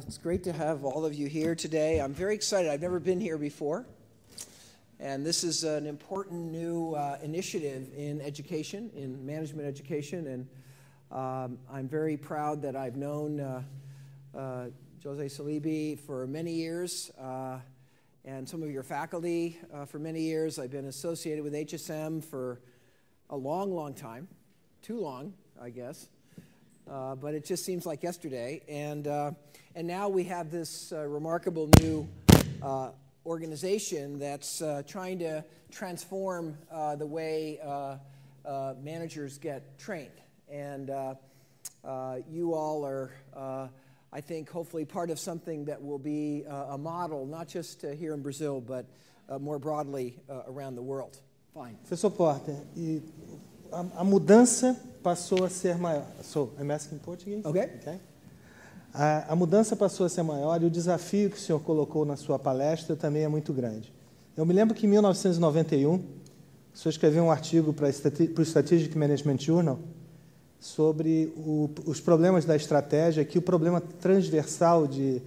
It's great to have all of you here today. I'm very excited. I've never been here before. And this is an important new initiative in education, in management education. And I'm very proud that I've known Jose Salibi for many years, and some of your faculty for many years. I've been associated with HSM for a long, long time. Too long, I guess. But it just seems like yesterday. And now we have this remarkable new organization that's trying to transform the way managers get trained. And you all are, I think, hopefully part of something that will be a model, not just here in Brazil, but more broadly around the world. Fine. Professor Porter, a mudança passou a ser maior. I'm asking Portuguese? Okay. Okay. A mudança passou a ser maior e o desafio que o senhor colocou na sua palestra também é muito grande. Eu me lembro que em 1991, o senhor escreveu um artigo para o Strategic Management Journal sobre os problemas da estratégia, que o problema transversal de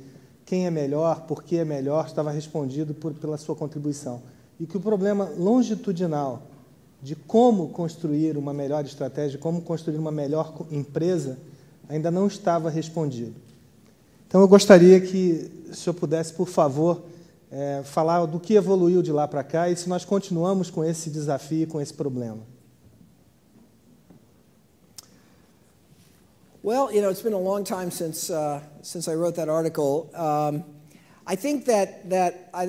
quem é melhor, por que é melhor, estava respondido pela sua contribuição. E que o problema longitudinal de como construir uma melhor estratégia, como construir uma melhor empresa, ainda não estava respondido. Então, eu gostaria que o senhor pudesse, por favor, falar do que evoluiu de lá para cá e se nós continuamos com esse desafio, com esse problema. Well, you know, it's been a long time since I wrote that article. I think I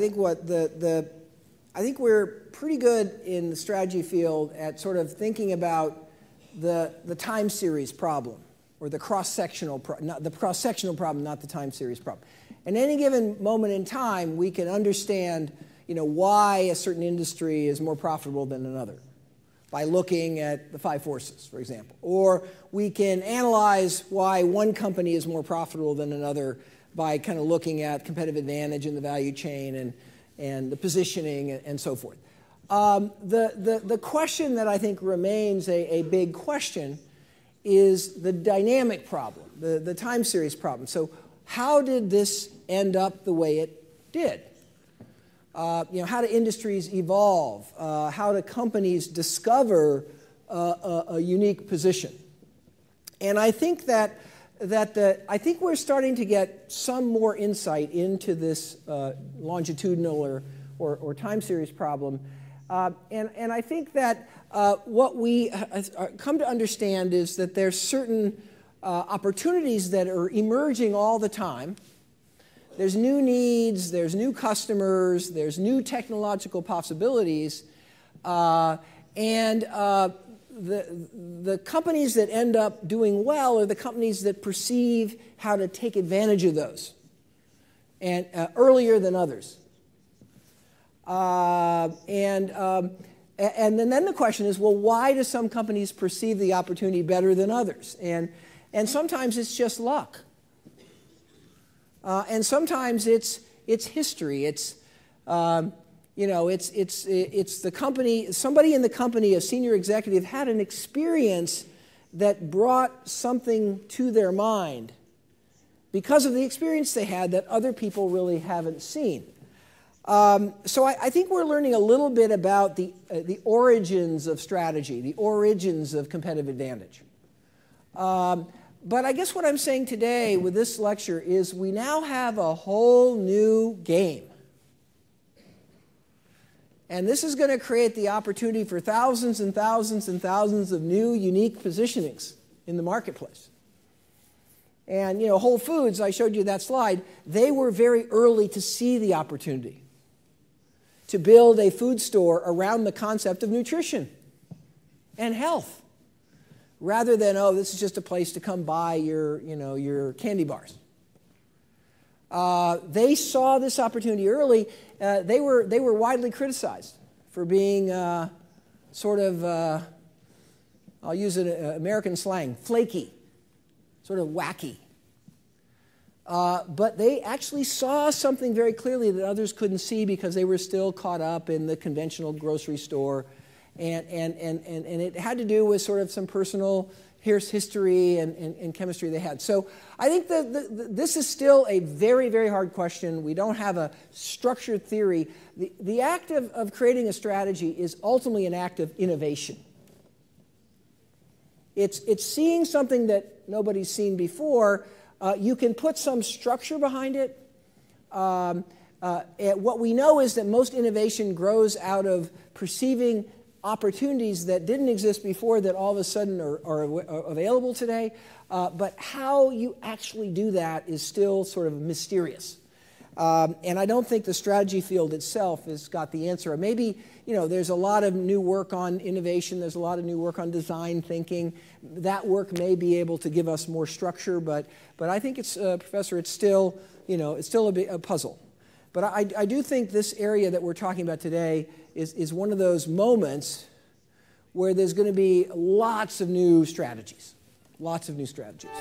think we're pretty good in the strategy field at sort of thinking about the time series problem, or the cross-sectional problem, not the time series problem. In any given moment in time, we can understand, you know, why a certain industry is more profitable than another by looking at the five forces, for example. Or we can analyze why one company is more profitable than another by kind of looking at competitive advantage in the value chain and the positioning and so forth. The question that I think remains a big question is the dynamic problem, the time series problem. So how did this end up the way it did? You know, how do industries evolve? How do companies discover a unique position? And I think I think we're starting to get some more insight into this longitudinal or time series problem. And I think that what we come to understand is that there's certain opportunities that are emerging all the time. There's new needs, there's new customers, there's new technological possibilities, and the companies that end up doing well are the companies that perceive how to take advantage of those, and earlier than others. And then the question is, well, why do some companies perceive the opportunity better than others? And sometimes it's just luck. And sometimes it's history. It's you know, it's the company. Somebody in the company, a senior executive, had an experience that brought something to their mind because of the experience they had that other people really haven't seen. So I think we're learning a little bit about the origins of strategy, the origins of competitive advantage. But I guess what I'm saying today with this lecture is we now have a whole new game. And this is going to create the opportunity for thousands and thousands and thousands of new, unique positionings in the marketplace. And, you know, Whole Foods, I showed you that slide, they were very early to see the opportunity to build a food store around the concept of nutrition and health, rather than, oh, this is just a place to come buy your candy bars. They saw this opportunity early. They were widely criticized for being sort of, I'll use an American slang, flaky, sort of wacky. But they actually saw something very clearly that others couldn't see because they were still caught up in the conventional grocery store. And it had to do with sort of some personal here's history and chemistry they had. So I think this is still a very, very hard question. We don't have a structured theory. The act of creating a strategy is ultimately an act of innovation. It's seeing something that nobody's seen before. You can put some structure behind it. What we know is that most innovation grows out of perceiving opportunities that didn't exist before that all of a sudden are available today. But how you actually do that is still sort of mysterious. And I don't think the strategy field itself has got the answer. Maybe, there's a lot of new work on innovation. There's a lot of new work on design thinking. That work may be able to give us more structure, but I think it's, Professor, it's still, it's still a puzzle. But I do think this area that we're talking about today is one of those moments where there's going to be lots of new strategies. Lots of new strategies.